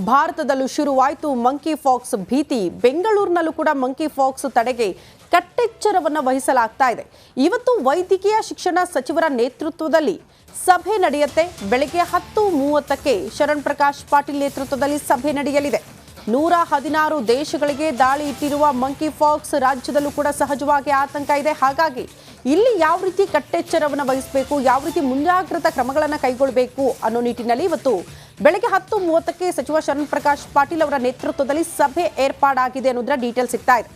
ಭಾರತದಲ್ಲೂ ಶುರುವಾಯಿತು monkey fox ಭೀತಿ. ಬೆಂಗಳೂರಿನಲ್ಲೂ ಕೂಡ ಮಂಕಿ ಫಾಕ್ಸ್ ತಡೆಗೆ ಕಟ್ಟೆಚ್ಚರವನ್ನು ವಹಿಸಲಾಗ್ತಾ ಇದೆ. ಇವತ್ತು ವೈದ್ಯಕೀಯ ಶಿಕ್ಷಣ ಸಚಿವರ ನೇತೃತ್ವದಲ್ಲಿ ಸಭೆ ನಡೆಯುತ್ತೆ. ಬೆಳಗ್ಗೆ 10:30ಕ್ಕೆ ಶರಣ್ ಪ್ರಕಾಶ್ ಪಾಟೀಲ್ ನೇತೃತ್ವದಲ್ಲಿ ಸಭೆ ನಡೆಯಲಿದೆ. 116 ದೇಶಗಳಿಗೆ ದಾಳಿ ಇಟ್ಟಿರುವ ಮಂಕಿ ಫಾಕ್ಸ್ ರಾಜ್ಯದಲ್ಲೂ ಕೂಡ ಸಹಜವಾಗಿ ಆತಂಕ ಇದೆ. ಹಾಗಾಗಿ ಇಲ್ಲಿ ಯಾವ ರೀತಿ ಕಟ್ಟೆಚ್ಚರವನ್ನು ವಹಿಸಬೇಕು, ಯಾವ ರೀತಿ ಮುಂಜಾಗ್ರತಾ ಕ್ರಮಗಳನ್ನು ಕೈಗೊಳ್ಳಬೇಕು ಅನ್ನೋ ನಿಟ್ಟಿನಲ್ಲಿ ಇವತ್ತು ಬೆಳಗ್ಗೆ 10:30ಕ್ಕೆ ಸಚಿವ ಶರಣ್ ಪ್ರಕಾಶ್ ಪಾಟೀಲ್ ಅವರ ನೇತೃತ್ವದಲ್ಲಿ ಸಭೆ ಏರ್ಪಾಡಾಗಿದೆ ಅನ್ನೋದರ ಡೀಟೇಲ್ ಸಿಗ್ತಾ ಇದೆ.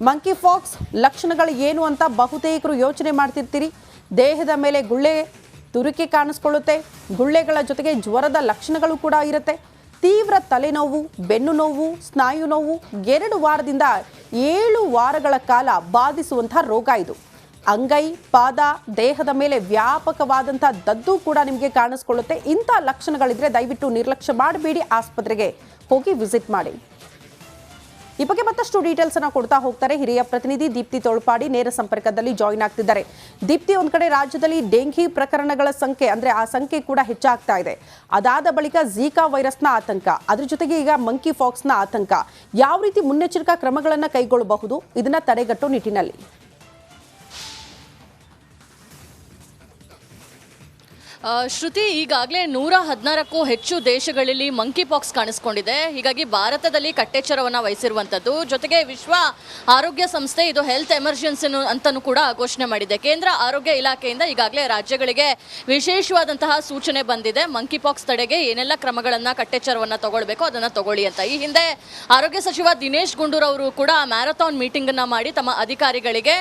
ಮಂಕಿ ಫಾಕ್ಸ್ ಲಕ್ಷಣಗಳು ಏನು ಅಂತ ಬಹುತೇಕರು ಯೋಚನೆ ಮಾಡ್ತಿರ್ತೀರಿ. ದೇಹದ ಮೇಲೆ ಗುಳ್ಳೆ ತುರಿಕೆ ಕಾಣಿಸ್ಕೊಳ್ಳುತ್ತೆ. ಗುಳ್ಳೆಗಳ ಜೊತೆಗೆ ಜ್ವರದ ಲಕ್ಷಣಗಳು ಕೂಡ ಇರುತ್ತೆ. ತೀವ್ರ ತಲೆನೋವು, ಬೆನ್ನು ನೋವು, ಸ್ನಾಯು ನೋವು 2 ವಾರದಿಂದ 7 ವಾರಗಳ ಕಾಲ ಬಾಧಿಸುವಂಥ ರೋಗ ಇದು. ಅಂಗೈ, ಪಾದ, ದೇಹದ ಮೇಲೆ ವ್ಯಾಪಕವಾದಂಥ ದದ್ದು ಕೂಡ ನಿಮಗೆ ಕಾಣಿಸ್ಕೊಳ್ಳುತ್ತೆ. ಇಂಥ ಲಕ್ಷಣಗಳಿದ್ರೆ ದಯವಿಟ್ಟು ನಿರ್ಲಕ್ಷ್ಯ ಮಾಡಬೇಡಿ, ಆಸ್ಪತ್ರೆಗೆ ಹೋಗಿ ವಿಸಿಟ್ ಮಾಡಿ. ಈ ಬಗ್ಗೆ ಮತ್ತಷ್ಟು ಡೀಟೇಲ್ಸ್ ಅನ್ನ ಕೊಡ್ತಾ ಹೋಗ್ತಾರೆ ಹಿರಿಯ ಪ್ರತಿನಿಧಿ ದೀಪ್ತಿ ತೋಳ್ಪಾಡಿ ನೇರ ಸಂಪರ್ಕದಲ್ಲಿ ಜಾಯಿನ್ ಆಗ್ತಿದ್ದಾರೆ. ದೀಪ್ತಿ, ಒಂದ್ ಕಡೆ ರಾಜ್ಯದಲ್ಲಿ ಡೆಂಘಿ ಪ್ರಕರಣಗಳ ಸಂಖ್ಯೆ ಅಂದ್ರೆ ಆ ಸಂಖ್ಯೆ ಕೂಡ ಹೆಚ್ಚಾಗ್ತಾ ಇದೆ. ಅದಾದ ಬಳಿಕ ಝೀಕಾ ವೈರಸ್ನ ಆತಂಕ, ಅದ್ರ ಜೊತೆಗೆ ಈಗ ಮಂಕಿ ಫಾಕ್ಸ್ನ ಆತಂಕ. ಯಾವ ರೀತಿ ಮುನ್ನೆಚ್ಚರಿಕಾ ಕ್ರಮಗಳನ್ನ ಕೈಗೊಳ್ಳಬಹುದು ಇದನ್ನ ತಡೆಗಟ್ಟೋ ನಿಟ್ಟಿನಲ್ಲಿ? ಶ್ರುತಿ, ಈಗಾಗಲೇ 116ಕ್ಕೂ ಹೆಚ್ಚು ದೇಶಗಳಲ್ಲಿ ಮಂಕಿ ಪಾಕ್ಸ್ ಕಾಣಿಸ್ಕೊಂಡಿದೆ. ಹೀಗಾಗಿ ಭಾರತದಲ್ಲಿ ಕಟ್ಟೆಚ್ಚರವನ್ನು ವಹಿಸಿರುವಂಥದ್ದು. ಜೊತೆಗೆ ವಿಶ್ವ ಆರೋಗ್ಯ ಸಂಸ್ಥೆ ಇದು ಹೆಲ್ತ್ ಎಮರ್ಜೆನ್ಸಿ ಅಂತಲೂ ಕೂಡ ಘೋಷಣೆ ಮಾಡಿದೆ. ಕೇಂದ್ರ ಆರೋಗ್ಯ ಇಲಾಖೆಯಿಂದ ಈಗಾಗಲೇ ರಾಜ್ಯಗಳಿಗೆ ವಿಶೇಷವಾದಂತಹ ಸೂಚನೆ ಬಂದಿದೆ. ಮಂಕಿ ಪಾಕ್ಸ್ ತಡೆಗೆ ಏನೆಲ್ಲ ಕ್ರಮಗಳನ್ನು ಕಟ್ಟೆಚ್ಚರವನ್ನು ತಗೊಳ್ಬೇಕು ಅದನ್ನು ತಗೊಳ್ಳಿ ಅಂತ. ಈ ಹಿಂದೆ ಆರೋಗ್ಯ ಸಚಿವ ದಿನೇಶ್ ಗುಂಡೂರಾವ್ ಅವರು ಕೂಡ ಮ್ಯಾರಥಾನ್ ಮೀಟಿಂಗನ್ನು ಮಾಡಿ ತಮ್ಮ ಅಧಿಕಾರಿಗಳಿಗೆ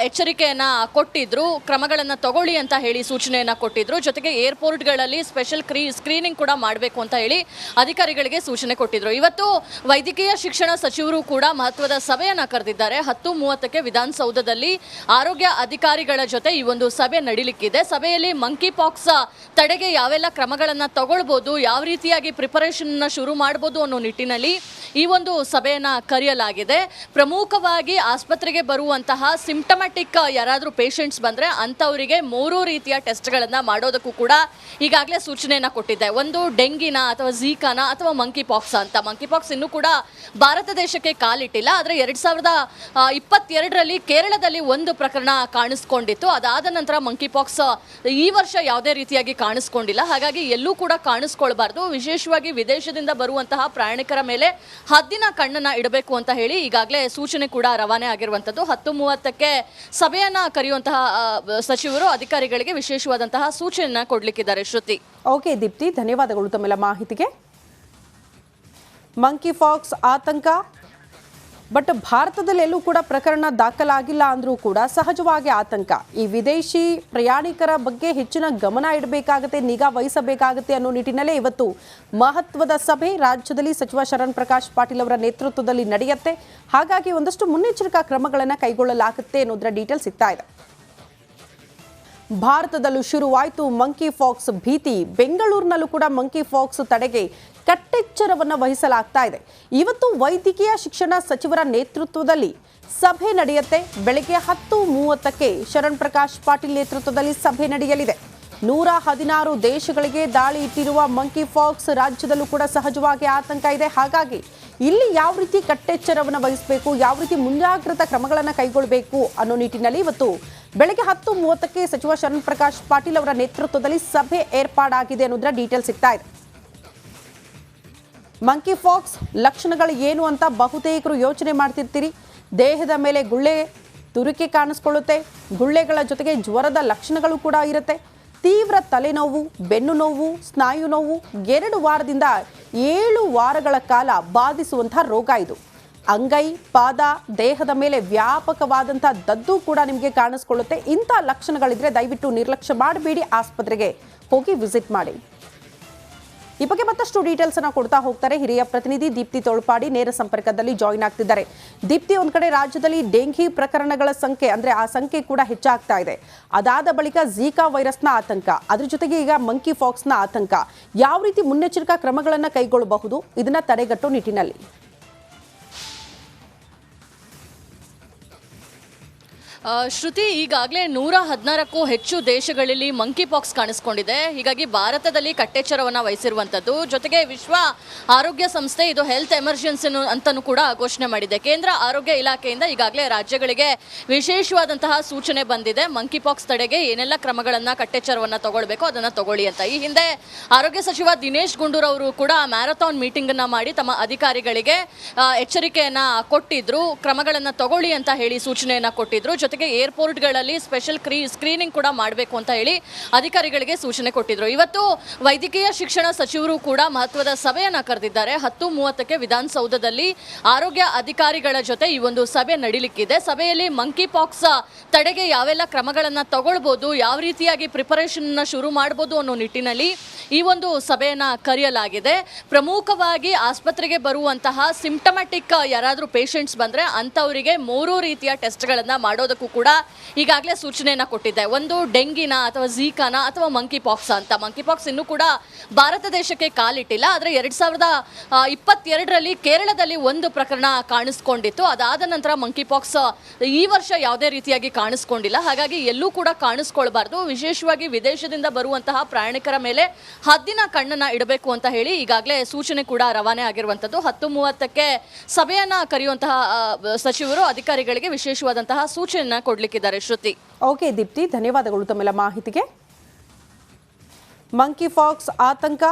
ಎಚ್ಚರಿಕೆಯನ್ನು ಕೊಟ್ಟಿದ್ರು, ಕ್ರಮಗಳನ್ನು ತಗೊಳ್ಳಿ ಅಂತ ಹೇಳಿ ಸೂಚನೆಯನ್ನು ಕೊಟ್ಟಿದ್ರು. ಜೊತೆಗೆ ಏರ್ಪೋರ್ಟ್ಗಳಲ್ಲಿ ಸ್ಪೆಷಲ್ ಸ್ಕ್ರೀನಿಂಗ್ ಕೂಡ ಮಾಡಬೇಕು ಅಂತ ಹೇಳಿ ಅಧಿಕಾರಿಗಳಿಗೆ ಸೂಚನೆ ಕೊಟ್ಟಿದ್ರು. ಇವತ್ತು ವೈದ್ಯಕೀಯ ಶಿಕ್ಷಣ ಸಚಿವರು ಕೂಡ ಮಹತ್ವದ ಸಭೆಯನ್ನು ಕರೆದಿದ್ದಾರೆ. 10:30ಕ್ಕೆ ವಿಧಾನಸೌಧದಲ್ಲಿ ಆರೋಗ್ಯ ಅಧಿಕಾರಿಗಳ ಜೊತೆ ಈ ಒಂದು ಸಭೆ ನಡೀಲಿಕ್ಕಿದೆ. ಸಭೆಯಲ್ಲಿ ಮಂಕಿ ಪಾಕ್ಸ್ ತಡೆಗೆ ಯಾವೆಲ್ಲ ಕ್ರಮಗಳನ್ನು ತಗೊಳ್ಬೋದು, ಯಾವ ರೀತಿಯಾಗಿ ಪ್ರಿಪರೇಷನ್ ಶುರು ಮಾಡ್ಬೋದು ಅನ್ನೋ ನಿಟ್ಟಿನಲ್ಲಿ ಈ ಒಂದು ಸಭೆಯನ್ನು ಕರೆಯಲಾಗಿದೆ. ಪ್ರಮುಖವಾಗಿ ಆಸ್ಪತ್ರೆಗೆ ಬರುವಂತಹ ಸಿಂಪ್ಟಮ್ಯಾಟಿಕ್ ಯಾರಾದರೂ ಪೇಷಂಟ್ಸ್ ಬಂದರೆ ಅಂಥವರಿಗೆ 3 ರೀತಿಯ ಟೆಸ್ಟ್ಗಳನ್ನು ಮಾಡೋದಕ್ಕೂ ಕೂಡ ಈಗಾಗಲೇ ಸೂಚನೆಯನ್ನು ಕೊಟ್ಟಿದೆ. ಒಂದು ಡೆಂಗಿನ ಅಥವಾ ಝೀಕಾನ ಅಥವಾ ಮಂಕಿ ಪಾಕ್ಸ್ ಅಂತ. ಮಂಕಿ ಪಾಕ್ಸ್ ಇನ್ನೂ ಕೂಡ ಭಾರತ ದೇಶಕ್ಕೆ ಕಾಲಿಟ್ಟಿಲ್ಲ. ಆದರೆ 2022ರಲ್ಲಿ ಕೇರಳದಲ್ಲಿ ಒಂದು ಪ್ರಕರಣ ಕಾಣಿಸ್ಕೊಂಡಿತ್ತು. ಅದಾದ ನಂತರ ಮಂಕಿ ಪಾಕ್ಸ್ ಈ ವರ್ಷ ಯಾವುದೇ ರೀತಿಯಾಗಿ ಕಾಣಿಸ್ಕೊಂಡಿಲ್ಲ. ಹಾಗಾಗಿ ಎಲ್ಲೂ ಕೂಡ ಕಾಣಿಸ್ಕೊಳ್ಬಾರ್ದು. ವಿಶೇಷವಾಗಿ ವಿದೇಶದಿಂದ ಬರುವಂತಹ ಪ್ರಯಾಣಿಕರ ಮೇಲೆ ಹದ್ದಿನ ಕಣ್ಣನ್ನು ಇಡಬೇಕು ಅಂತ ಹೇಳಿ ಈಗಾಗಲೇ ಸೂಚನೆ ಕೂಡ ರವಾನೆ ಆಗಿರುವಂಥದ್ದು. 10:30ಕ್ಕೆ ಸಭೆಯನ್ನು ಕರೆಯುವಂತಹ ಸಚಿವರು ಅಧಿಕಾರಿಗಳಿಗೆ ವಿಶೇಷವಾದಂತಹ ಸೂಚನೆಯನ್ನು ಕೊಡ್ಲಿಕ್ಕಿದ್ದಾರೆ. ಶ್ರುತಿ. ಓಕೆ ದೀಪ್ತಿ, ಧನ್ಯವಾದಗಳು ತಮ್ಮೆಲ್ಲ ಮಾಹಿತಿಗೆ. ಮಂಕಿ ಫಾಕ್ಸ್ ಆತಂಕ, ಬಟ್ ಭಾರತದಲ್ಲೆಲ್ಲೂ ಕೂಡ ಪ್ರಕರಣ ದಾಖಲಾಗಿಲ್ಲ ಅಂದರೂ ಕೂಡ ಸಹಜವಾಗಿ ಆತಂಕ. ಈ ವಿದೇಶಿ ಪ್ರಯಾಣಿಕರ ಬಗ್ಗೆ ಹೆಚ್ಚಿನ ಗಮನ ಇಡಬೇಕಾಗುತ್ತೆ, ನಿಗಾ ವಹಿಸಬೇಕಾಗುತ್ತೆ ಅನ್ನೋ ನಿಟ್ಟಿನಲ್ಲೇ ಇವತ್ತು ಮಹತ್ವದ ಸಭೆ ರಾಜ್ಯದಲ್ಲಿ ಸಚಿವ ಶರಣ್ ಪ್ರಕಾಶ್ ಪಾಟೀಲ್ ಅವರ ನೇತೃತ್ವದಲ್ಲಿ ನಡೆಯುತ್ತೆ. ಹಾಗಾಗಿ ಒಂದಷ್ಟು ಮುನ್ನೆಚ್ಚರಿಕಾ ಕ್ರಮಗಳನ್ನು ಕೈಗೊಳ್ಳಲಾಗುತ್ತೆ ಅನ್ನೋದರ ಡೀಟೇಲ್ ಸಿಗ್ತಾ ಇದೆ. ಭಾರತದಲ್ಲೂ ಶುರುವಾಯಿತು ಮಂಕಿ ಫಾಕ್ಸ್ ಭೀತಿ. ಬೆಂಗಳೂರಿನಲ್ಲೂ ಕೂಡ ಮಂಕಿ ಫಾಕ್ಸ್ ತಡೆಗೆ ಕಟ್ಟೆಚ್ಚರವನ್ನು ವಹಿಸಲಾಗ್ತಾ ಇದೆ. ಇವತ್ತು ವೈದ್ಯಕೀಯ ಶಿಕ್ಷಣ ಸಚಿವರ ನೇತೃತ್ವದಲ್ಲಿ ಸಭೆ ನಡೆಯುತ್ತೆ. ಬೆಳಗ್ಗೆ 10:30ಕ್ಕೆ ಶರಣ್ ಪ್ರಕಾಶ್ ಪಾಟೀಲ್ ನೇತೃತ್ವದಲ್ಲಿ ಸಭೆ ನಡೆಯಲಿದೆ. 116 ದೇಶಗಳಿಗೆ ದಾಳಿ ಇಟ್ಟಿರುವ ಮಂಕಿ ಫಾಕ್ಸ್ ರಾಜ್ಯದಲ್ಲೂ ಕೂಡ ಸಹಜವಾಗಿ ಆತಂಕ ಇದೆ. ಹಾಗಾಗಿ ಇಲ್ಲಿ ಯಾವ ರೀತಿ ಕಟ್ಟೆಚ್ಚರವನ್ನು ವಹಿಸಬೇಕು, ಯಾವ ರೀತಿ ಮುಂಜಾಗ್ರತಾ ಕ್ರಮಗಳನ್ನು ಕೈಗೊಳ್ಳಬೇಕು ಅನ್ನೋ ನಿಟ್ಟಿನಲ್ಲಿ ಇವತ್ತು ಬೆಳಗ್ಗೆ 10:30ಕ್ಕೆ ಸಚಿವ ಶರಣ್ ಪ್ರಕಾಶ್ ಪಾಟೀಲ್ ಅವರ ನೇತೃತ್ವದಲ್ಲಿ ಸಭೆ ಏರ್ಪಾಡಾಗಿದೆ ಅನ್ನೋದರ ಡೀಟೇಲ್ ಸಿಗ್ತಾ ಇದೆ. ಮಂಕಿ ಫಾಕ್ಸ್ ಲಕ್ಷಣಗಳು ಏನು ಅಂತ ಬಹುತೇಕರು ಯೋಚನೆ ಮಾಡ್ತಿರ್ತೀರಿ. ದೇಹದ ಮೇಲೆ ಗುಳ್ಳೆ ತುರಿಕೆ ಕಾಣಿಸ್ಕೊಳ್ಳುತ್ತೆ. ಗುಳ್ಳೆಗಳ ಜೊತೆಗೆ ಜ್ವರದ ಲಕ್ಷಣಗಳು ಕೂಡ ಇರುತ್ತೆ. ತೀವ್ರ ತಲೆನೋವು, ಬೆನ್ನು ನೋವು, ಸ್ನಾಯು ನೋವು 2 ವಾರದಿಂದ 7 ವಾರಗಳ ಕಾಲ ಬಾಧಿಸುವಂಥ ರೋಗ ಇದು. ಅಂಗೈ, ಪಾದ, ದೇಹದ ಮೇಲೆ ವ್ಯಾಪಕವಾದಂಥ ದದ್ದು ಕೂಡ ನಿಮಗೆ ಕಾಣಿಸ್ಕೊಳ್ಳುತ್ತೆ. ಇಂಥ ಲಕ್ಷಣಗಳಿದ್ರೆ ದಯವಿಟ್ಟು ನಿರ್ಲಕ್ಷ್ಯ ಮಾಡಬೇಡಿ, ಆಸ್ಪತ್ರೆಗೆ ಹೋಗಿ ವಿಸಿಟ್ ಮಾಡಿ. ಈ ಬಗ್ಗೆ ಮತ್ತಷ್ಟು ಡೀಟೇಲ್ಸ್ ಅನ್ನ ಕೊಡ್ತಾ ಹೋಗ್ತಾರೆ ಹಿರಿಯ ಪ್ರತಿನಿಧಿ ದೀಪ್ತಿ ತೋಳ್ಪಾಡಿ ನೇರ ಸಂಪರ್ಕದಲ್ಲಿ ಜಾಯಿನ್ ಆಗ್ತಿದ್ದಾರೆ. ದೀಪ್ತಿ, ಒಂದ್ ಕಡೆ ರಾಜ್ಯದಲ್ಲಿ ಡೆಂಘಿ ಪ್ರಕರಣಗಳ ಸಂಖ್ಯೆ ಅಂದ್ರೆ ಆ ಸಂಖ್ಯೆ ಕೂಡ ಹೆಚ್ಚಾಗ್ತಾ ಇದೆ. ಅದಾದ ಬಳಿಕ ಝೀಕಾ ವೈರಸ್ನ ಆತಂಕ, ಅದ್ರ ಜೊತೆಗೆ ಈಗ ಮಂಕಿ ಫಾಕ್ಸ್ನ ಆತಂಕ. ಯಾವ ರೀತಿ ಮುನ್ನೆಚ್ಚರಿಕಾ ಕ್ರಮಗಳನ್ನು ಕೈಗೊಳ್ಳಬಹುದು ಇದನ್ನ ತಡೆಗಟ್ಟೋ ನಿಟ್ಟಿನಲ್ಲಿ? ಶ್ರುತಿ, ಈಗಾಗಲೇ 116ಕ್ಕೂ ಹೆಚ್ಚು ದೇಶಗಳಲ್ಲಿ ಮಂಕಿ ಪಾಕ್ಸ್ ಕಾಣಿಸ್ಕೊಂಡಿದೆ. ಹೀಗಾಗಿ ಭಾರತದಲ್ಲಿ ಕಟ್ಟೆಚ್ಚರವನ್ನು ವಹಿಸಿರುವಂಥದ್ದು. ಜೊತೆಗೆ ವಿಶ್ವ ಆರೋಗ್ಯ ಸಂಸ್ಥೆ ಇದು ಹೆಲ್ತ್ ಎಮರ್ಜೆನ್ಸಿ ಅಂತಲೂ ಕೂಡ ಘೋಷಣೆ ಮಾಡಿದೆ. ಕೇಂದ್ರ ಆರೋಗ್ಯ ಇಲಾಖೆಯಿಂದ ಈಗಾಗಲೇ ರಾಜ್ಯಗಳಿಗೆ ವಿಶೇಷವಾದಂತಹ ಸೂಚನೆ ಬಂದಿದೆ. ಮಂಕಿ ಪಾಕ್ಸ್ ತಡೆಗೆ ಏನೆಲ್ಲ ಕ್ರಮಗಳನ್ನು ಕಟ್ಟೆಚ್ಚರವನ್ನು ತಗೊಳ್ಬೇಕು ಅದನ್ನು ತಗೊಳ್ಳಿ ಅಂತ. ಈ ಹಿಂದೆ ಆರೋಗ್ಯ ಸಚಿವ ದಿನೇಶ್ ಗುಂಡೂರಾವ್ ಅವರು ಕೂಡ ಮ್ಯಾರಥಾನ್ ಮೀಟಿಂಗ್ ಅನ್ನ ಮಾಡಿ ತಮ್ಮ ಅಧಿಕಾರಿಗಳಿಗೆ ಎಚ್ಚರಿಕೆಯನ್ನ ಕೊಟ್ಟಿದ್ರು, ಕ್ರಮಗಳನ್ನು ತಗೊಳ್ಳಿ ಅಂತ ಹೇಳಿ ಸೂಚನೆಯನ್ನ ಕೊಟ್ಟಿದ್ರು. ಜೊತೆಗೆ ಏರ್ಪೋರ್ಟ್ಗಳಲ್ಲಿ ಸ್ಪೆಷಲ್ ಸ್ಕ್ರೀನಿಂಗ್ ಕೂಡ ಮಾಡಬೇಕು ಅಂತ ಹೇಳಿ ಅಧಿಕಾರಿಗಳಿಗೆ ಸೂಚನೆ ಕೊಟ್ಟಿದ್ರು. ಇವತ್ತು ವೈದ್ಯಕೀಯ ಶಿಕ್ಷಣ ಸಚಿವರು ಕೂಡ ಮಹತ್ವದ ಸಭೆಯನ್ನ ಕರೆದಿದ್ದಾರೆ. 10:30ಕ್ಕೆ ವಿಧಾನಸೌಧದಲ್ಲಿ ಆರೋಗ್ಯ ಅಧಿಕಾರಿಗಳ ಜೊತೆ ಈ ಒಂದು ಸಭೆ ನಡೀಲಿಕ್ಕಿದೆ. ಸಭೆಯಲ್ಲಿ ಮಂಕಿ ಪಾಕ್ಸ್ ತಡೆಗೆ ಯಾವೆಲ್ಲ ಕ್ರಮಗಳನ್ನು ತಗೊಳ್ಬೋದು, ಯಾವ ರೀತಿಯಾಗಿ ಪ್ರಿಪರೇಷನ್ ಶುರು ಮಾಡಬಹುದು ಅನ್ನೋ ನಿಟ್ಟಿನಲ್ಲಿ ಈ ಒಂದು ಸಭೆಯನ್ನ ಕರೆಯಲಾಗಿದೆ. ಪ್ರಮುಖವಾಗಿ ಆಸ್ಪತ್ರೆಗೆ ಬರುವಂತಹ ಸಿಂಪ್ಟಮ್ಯಾಟಿಕ್ ಯಾರಾದರೂ ಪೇಷಂಟ್ಸ್ ಬಂದರೆ ಅಂಥವರಿಗೆ 3 ರೀತಿಯ ಟೆಸ್ಟ್ಗಳನ್ನು ಮಾಡೋದಕ್ಕೂ ಕೂಡ ಈಗಾಗಲೇ ಸೂಚನೆಯನ್ನು ಕೊಟ್ಟಿದೆ. ಒಂದು ಡೆಂಗಿನ ಅಥವಾ ಝೀಕಾನ ಅಥವಾ ಮಂಕಿ ಪಾಕ್ಸ್ ಅಂತ. ಮಂಕಿ ಪಾಕ್ಸ್ ಇನ್ನೂ ಕೂಡ ಭಾರತ ದೇಶಕ್ಕೆ ಕಾಲಿಟ್ಟಿಲ್ಲ. ಆದರೆ 2022ರಲ್ಲಿ ಕೇರಳದಲ್ಲಿ ಒಂದು ಪ್ರಕರಣ ಕಾಣಿಸ್ಕೊಂಡಿತ್ತು. ಅದಾದ ನಂತರ ಮಂಕಿ ಪಾಕ್ಸ್ ಈ ವರ್ಷ ಯಾವುದೇ ರೀತಿಯಾಗಿ ಕಾಣಿಸ್ಕೊಂಡಿಲ್ಲ. ಹಾಗಾಗಿ ಎಲ್ಲೂ ಕೂಡ ಕಾಣಿಸ್ಕೊಳ್ಬಾರ್ದು. ವಿಶೇಷವಾಗಿ ವಿದೇಶದಿಂದ ಬರುವಂತಹ ಪ್ರಯಾಣಿಕರ ಮೇಲೆ ಹದ್ದಿನ ಕಣ್ಣನ್ನ ಇಡಬೇಕು ಅಂತ ಹೇಳಿ ಈಗಾಗಲೇ ಸೂಚನೆ ಕೂಡ ರವಾನೆ ಆಗಿರುವಂಥದ್ದು. 10:30ಕ್ಕೆ ಸಭೆಯನ್ನ ಕರೆಯುವಂತಹ ಸಚಿವರು ಅಧಿಕಾರಿಗಳಿಗೆ ವಿಶೇಷವಾದಂತಹ ಸೂಚನೆಯನ್ನ ಕೊಡ್ಲಿಕ್ಕಿದ್ದಾರೆ. ಶ್ರುತಿ. ಓಕೆ ದೀಪ್ತಿ, ಧನ್ಯವಾದಗಳು ತಮ್ಮೆಲ್ಲ ಮಾಹಿತಿಗೆ. ಮಂಕಿ ಪಾಕ್ಸ್ ಆತಂಕ,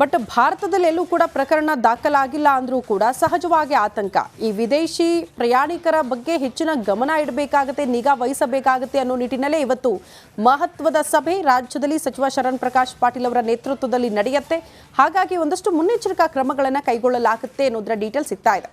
ಬಟ್ ಭಾರತದಲ್ಲಿ ಎಲ್ಲೂ ಕೂಡ ಪ್ರಕರಣ ದಾಖಲಾಗಿಲ್ಲ ಅಂದರೂ ಕೂಡ ಸಹಜವಾಗಿ ಆತಂಕ. ಈ ವಿದೇಶಿ ಪ್ರಯಾಣಿಕರ ಬಗ್ಗೆ ಹೆಚ್ಚಿನ ಗಮನ ಇಡಬೇಕಾಗುತ್ತೆ, ನಿಗಾ ವಹಿಸಬೇಕಾಗುತ್ತೆ ಅನ್ನೋ ನಿಟ್ಟಿನಲ್ಲೇ ಇವತ್ತು ಮಹತ್ವದ ಸಭೆ ರಾಜ್ಯದಲ್ಲಿ ಸಚಿವ ಶರಣ್ ಪ್ರಕಾಶ್ ಪಾಟೀಲ್ ಅವರ ನೇತೃತ್ವದಲ್ಲಿ ನಡೆಯುತ್ತೆ. ಹಾಗಾಗಿ ಒಂದಷ್ಟು ಮುನ್ನೆಚ್ಚರಿಕಾ ಕ್ರಮಗಳನ್ನು ಕೈಗೊಳ್ಳಲಾಗುತ್ತೆ ಅನ್ನೋದರ ಡೀಟೇಲ್ ಸಿಗ್ತಾ ಇದೆ.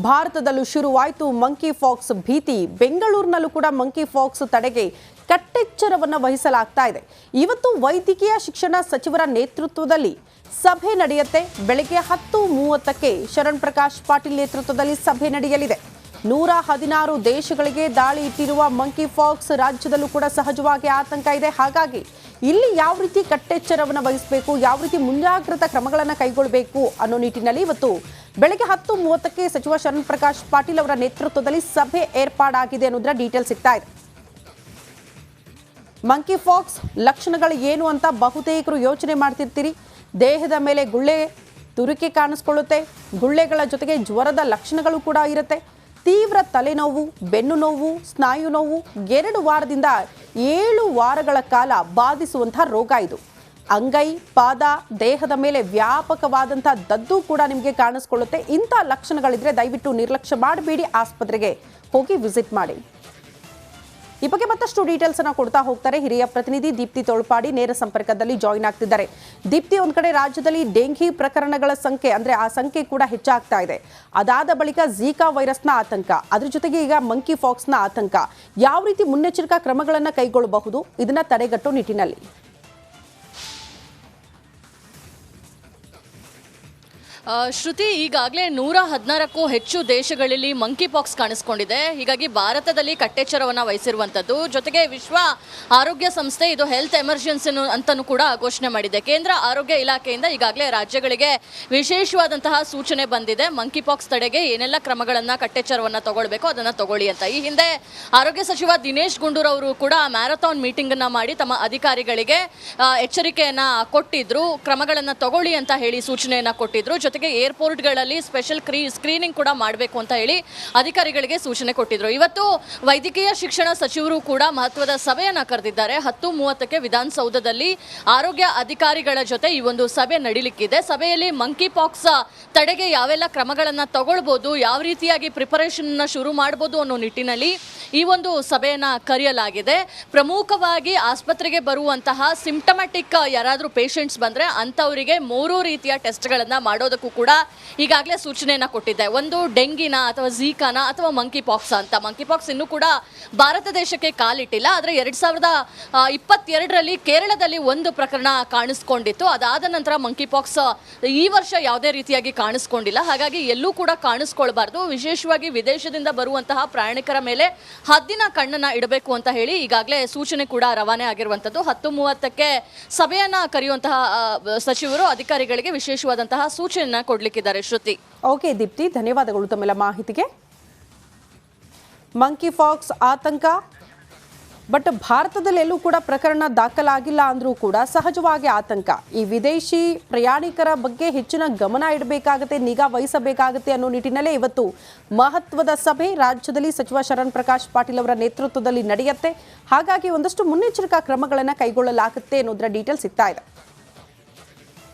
ಭಾರತದಲ್ಲೂ ಶುರುವಾಯಿತು ಮಂಕಿ ಪಾಕ್ಸ್ ಭೀತಿ. ಬೆಂಗಳೂರಿನಲ್ಲೂ ಕೂಡ ಮಂಕಿ ಪಾಕ್ಸ್ ತಡೆಗೆ ಕಟ್ಟೆಚ್ಚರವನ್ನು ವಹಿಸಲಾಗ್ತಾ ಇದೆ. ಇವತ್ತು ವೈದ್ಯಕೀಯ ಶಿಕ್ಷಣ ಸಚಿವರ ನೇತೃತ್ವದಲ್ಲಿ ಸಭೆ ನಡೆಯುತ್ತೆ. ಬೆಳಗ್ಗೆ 10:30ಕ್ಕೆ ಶರಣ್ ಪ್ರಕಾಶ್ ಪಾಟೀಲ್ ನೇತೃತ್ವದಲ್ಲಿ ಸಭೆ ನಡೆಯಲಿದೆ. 116 ದೇಶಗಳಿಗೆ ದಾಳಿ ಇಟ್ಟಿರುವ ಮಂಕಿ ಪಾಕ್ಸ್ ರಾಜ್ಯದಲ್ಲೂ ಕೂಡ ಸಹಜವಾಗಿ ಆತಂಕ ಇದೆ. ಹಾಗಾಗಿ ಇಲ್ಲಿ ಯಾವ ರೀತಿ ಕಟ್ಟೆಚ್ಚರವನ್ನು ವಹಿಸಬೇಕು, ಯಾವ ರೀತಿ ಮುಂಜಾಗ್ರತಾ ಕ್ರಮಗಳನ್ನು ಕೈಗೊಳ್ಳಬೇಕು ಅನ್ನೋ ನಿಟ್ಟಿನಲ್ಲಿ ಇವತ್ತು ಬೆಳಗ್ಗೆ 10:30ಕ್ಕೆ ಸಚಿವ ಶರಣ್ ಪ್ರಕಾಶ್ ಪಾಟೀಲ್ ಅವರ ನೇತೃತ್ವದಲ್ಲಿ ಸಭೆ ಏರ್ಪಾಡಾಗಿದೆ ಅನ್ನೋದರ ಡೀಟೇಲ್ ಸಿಗ್ತಾ ಇದೆ. ಮಂಕಿ ಪಾಕ್ಸ್ ಲಕ್ಷಣಗಳು ಏನು ಅಂತ ಬಹುತೇಕರು ಯೋಚನೆ ಮಾಡ್ತಿರ್ತೀರಿ. ದೇಹದ ಮೇಲೆ ಗುಳ್ಳೆ ತುರಿಕೆ ಕಾಣಿಸ್ಕೊಳ್ಳುತ್ತೆ. ಗುಳ್ಳೆಗಳ ಜೊತೆಗೆ ಜ್ವರದ ಲಕ್ಷಣಗಳು ಕೂಡ ಇರುತ್ತೆ. ತೀವ್ರ ತಲೆನೋವು, ಬೆನ್ನು ನೋವು, ಸ್ನಾಯು ನೋವು 2 ವಾರದಿಂದ 7 ವಾರಗಳ ಕಾಲ ಬಾಧಿಸುವಂಥ ರೋಗ ಇದು. ಅಂಗೈ, ಪಾದ, ದೇಹದ ಮೇಲೆ ವ್ಯಾಪಕವಾದಂಥ ದದ್ದು ಕೂಡ ನಿಮಗೆ ಕಾಣಿಸ್ಕೊಳ್ಳುತ್ತೆ. ಇಂಥ ಲಕ್ಷಣಗಳಿದ್ರೆ ದಯವಿಟ್ಟು ನಿರ್ಲಕ್ಷ್ಯ ಮಾಡಬೇಡಿ, ಆಸ್ಪತ್ರೆಗೆ ಹೋಗಿ ವಿಸಿಟ್ ಮಾಡಿ. ಈ ಬಗ್ಗೆ ಮತ್ತಷ್ಟು ಡೀಟೇಲ್ಸ್ ಅನ್ನ ಕೊಡ್ತಾ ಹೋಗ್ತಾರೆ ಹಿರಿಯ ಪ್ರತಿನಿಧಿ ದೀಪ್ತಿ ತೋಳ್ಪಾಡಿ ನೇರ ಸಂಪರ್ಕದಲ್ಲಿ ಜಾಯಿನ್ ಆಗ್ತಿದ್ದಾರೆ. ದೀಪ್ತಿ, ಒಂದ್ ಕಡೆ ರಾಜ್ಯದಲ್ಲಿ ಡೆಂಗಿ ಪ್ರಕರಣಗಳ ಸಂಖ್ಯೆ ಅಂದ್ರೆ ಆ ಸಂಖ್ಯೆ ಕೂಡ ಹೆಚ್ಚಾಗ್ತಾ ಇದೆ. ಅದಾದ ಬಳಿಕ ಝೀಕಾ ವೈರಸ್ನ ಆತಂಕ, ಅದ್ರ ಜೊತೆಗೆ ಈಗ ಮಂಕಿ ಪಾಕ್ಸ್ನ ಆತಂಕ. ಯಾವ ರೀತಿ ಮುನ್ನೆಚ್ಚರಿಕಾ ಕ್ರಮಗಳನ್ನ ಕೈಗೊಳ್ಳಬಹುದು ಇದನ್ನ ತಡೆಗಟ್ಟೋ ನಿಟ್ಟಿನಲ್ಲಿ? ಶ್ರುತಿ, ಈಗಾಗಲೇ 116ಕ್ಕೂ ಹೆಚ್ಚು ದೇಶಗಳಲ್ಲಿ ಮಂಕಿ ಪಾಕ್ಸ್ ಕಾಣಿಸ್ಕೊಂಡಿದೆ. ಹೀಗಾಗಿ ಭಾರತದಲ್ಲಿ ಕಟ್ಟೆಚ್ಚರವನ್ನು ವಹಿಸಿರುವಂಥದ್ದು. ಜೊತೆಗೆ ವಿಶ್ವ ಆರೋಗ್ಯ ಸಂಸ್ಥೆ ಇದು ಹೆಲ್ತ್ ಎಮರ್ಜೆನ್ಸಿ ಅಂತಲೂ ಕೂಡ ಘೋಷಣೆ ಮಾಡಿದೆ. ಕೇಂದ್ರ ಆರೋಗ್ಯ ಇಲಾಖೆಯಿಂದ ಈಗಾಗಲೇ ರಾಜ್ಯಗಳಿಗೆ ವಿಶೇಷವಾದಂತಹ ಸೂಚನೆ ಬಂದಿದೆ. ಮಂಕಿ ಪಾಕ್ಸ್ ತಡೆಗೆ ಏನೆಲ್ಲ ಕ್ರಮಗಳನ್ನು ಕಟ್ಟೆಚ್ಚರವನ್ನು ತಗೊಳ್ಬೇಕು ಅದನ್ನು ತಗೊಳ್ಳಿ ಅಂತ. ಈ ಹಿಂದೆ ಆರೋಗ್ಯ ಸಚಿವ ದಿನೇಶ್ ಗುಂಡೂರಾವ್ ಅವರು ಕೂಡ ಮ್ಯಾರಥಾನ್ ಮೀಟಿಂಗ್ ಅನ್ನ ಮಾಡಿ ತಮ್ಮ ಅಧಿಕಾರಿಗಳಿಗೆ ಎಚ್ಚರಿಕೆಯನ್ನ ಕೊಟ್ಟಿದ್ರು, ಕ್ರಮಗಳನ್ನು ತಗೊಳ್ಳಿ ಅಂತ ಹೇಳಿ ಸೂಚನೆಯನ್ನ ಕೊಟ್ಟಿದ್ರು. ಜೊತೆಗೆ ಏರ್ಪೋರ್ಟ್ಗಳಲ್ಲಿ ಸ್ಪೆಷಲ್ ಸ್ಕ್ರೀನಿಂಗ್ ಕೂಡ ಮಾಡಬೇಕು ಅಂತ ಹೇಳಿ ಅಧಿಕಾರಿಗಳಿಗೆ ಸೂಚನೆ ಕೊಟ್ಟಿದ್ರು. ಇವತ್ತು ವೈದ್ಯಕೀಯ ಶಿಕ್ಷಣ ಸಚಿವರು ಕೂಡ ಮಹತ್ವದ ಸಭೆಯನ್ನ ಕರೆದಿದ್ದಾರೆ. 10:30ಕ್ಕೆ ವಿಧಾನಸೌಧದಲ್ಲಿ ಆರೋಗ್ಯ ಅಧಿಕಾರಿಗಳ ಜೊತೆ ಈ ಒಂದು ಸಭೆ ನಡೀಲಿಕ್ಕಿದೆ. ಸಭೆಯಲ್ಲಿ ಮಂಕಿ ಪಾಕ್ಸ್ ತಡೆಗೆ ಯಾವೆಲ್ಲ ಕ್ರಮಗಳನ್ನು ತಗೊಳ್ಬೋದು, ಯಾವ ರೀತಿಯಾಗಿ ಪ್ರಿಪರೇಷನ್ ಶುರು ಮಾಡಬಹುದು ಅನ್ನೋ ನಿಟ್ಟಿನಲ್ಲಿ ಈ ಒಂದು ಸಭೆಯನ್ನ ಕರೆಯಲಾಗಿದೆ. ಪ್ರಮುಖವಾಗಿ ಆಸ್ಪತ್ರೆಗೆ ಬರುವಂತಹ ಸಿಂಪ್ಟಮ್ಯಾಟಿಕ್ ಯಾರಾದರೂ ಪೇಷಂಟ್ಸ್ ಬಂದರೆ ಅಂಥವರಿಗೆ 3 ರೀತಿಯ ಟೆಸ್ಟ್ಗಳನ್ನು ಮಾಡೋದಕ್ಕೂ ಕೂಡ ಈಗಾಗಲೇ ಸೂಚನೆಯನ್ನ ಕೊಟ್ಟಿದೆ. ಒಂದು ಡೆಂಗಿನ ಅಥವಾ ಝೀಕಾನ ಅಥವಾ ಮಂಕಿ ಪಾಕ್ಸ್ ಅಂತ. ಮಂಕಿ ಪಾಕ್ಸ್ ಇನ್ನೂ ಕೂಡ ಭಾರತ ದೇಶಕ್ಕೆ ಕಾಲಿಟ್ಟಿಲ್ಲ. ಆದರೆ 2022ರಲ್ಲಿ ಕೇರಳದಲ್ಲಿ ಒಂದು ಪ್ರಕರಣ ಕಾಣಿಸ್ಕೊಂಡಿತ್ತು. ಅದಾದ ನಂತರ ಮಂಕಿ ಪಾಕ್ಸ್ ಈ ವರ್ಷ ಯಾವುದೇ ರೀತಿಯಾಗಿ ಕಾಣಿಸ್ಕೊಂಡಿಲ್ಲ. ಹಾಗಾಗಿ ಎಲ್ಲೂ ಕೂಡ ಕಾಣಿಸ್ಕೊಳ್ಬಾರ್ದು. ವಿಶೇಷವಾಗಿ ವಿದೇಶದಿಂದ ಬರುವಂತಹ ಪ್ರಯಾಣಿಕರ ಮೇಲೆ ಹದ್ದಿನ ಕಣ್ಣನ್ನ ಇಡಬೇಕು ಅಂತ ಹೇಳಿ ಈಗಾಗಲೇ ಸೂಚನೆ ಕೂಡ ರವಾನೆ ಆಗಿರುವಂಥದ್ದು. 10:30ಕ್ಕೆ ಸಭೆಯನ್ನ ಕರೆಯುವಂತಹ ಸಚಿವರು ಅಧಿಕಾರಿಗಳಿಗೆ ವಿಶೇಷವಾದಂತಹ ಸೂಚನೆಯನ್ನ ಕೊಡ್ಲಿಕ್ಕಿದ್ದಾರೆ. ಶ್ರುತಿ. ಓಕೆ ದೀಪ್ತಿ, ಧನ್ಯವಾದಗಳು ತಮ್ಮೆಲ್ಲ ಮಾಹಿತಿಗೆ. ಮಂಕಿ ಫಾಕ್ಸ್ ಆತಂಕ. ಬಟ್ ಭಾರತದಲ್ಲೆಲ್ಲೂ ಕೂಡ ಪ್ರಕರಣ ದಾಖಲಾಗಿಲ್ಲ ಅಂದರೂ ಕೂಡ ಸಹಜವಾಗಿ ಆತಂಕ. ಈ ವಿದೇಶಿ ಪ್ರಯಾಣಿಕರ ಬಗ್ಗೆ ಹೆಚ್ಚಿನ ಗಮನ ಇಡಬೇಕಾಗುತ್ತೆ, ನಿಗಾ ವಹಿಸಬೇಕಾಗುತ್ತೆ ಅನ್ನೋ ನಿಟ್ಟಿನಲ್ಲೇ ಇವತ್ತು ಮಹತ್ವದ ಸಭೆ ರಾಜ್ಯದಲ್ಲಿ ಸಚಿವ ಶರಣ್ ಪ್ರಕಾಶ್ ಪಾಟೀಲ್ ಅವರ ನೇತೃತ್ವದಲ್ಲಿ ನಡೆಯುತ್ತೆ. ಹಾಗಾಗಿ ಒಂದಷ್ಟು ಮುನ್ನೆಚ್ಚರಿಕಾ ಕ್ರಮಗಳನ್ನು ಕೈಗೊಳ್ಳಲಾಗುತ್ತೆ ಅನ್ನೋದರ ಡೀಟೇಲ್ ಸಿಗ್ತಾ ಇದೆ.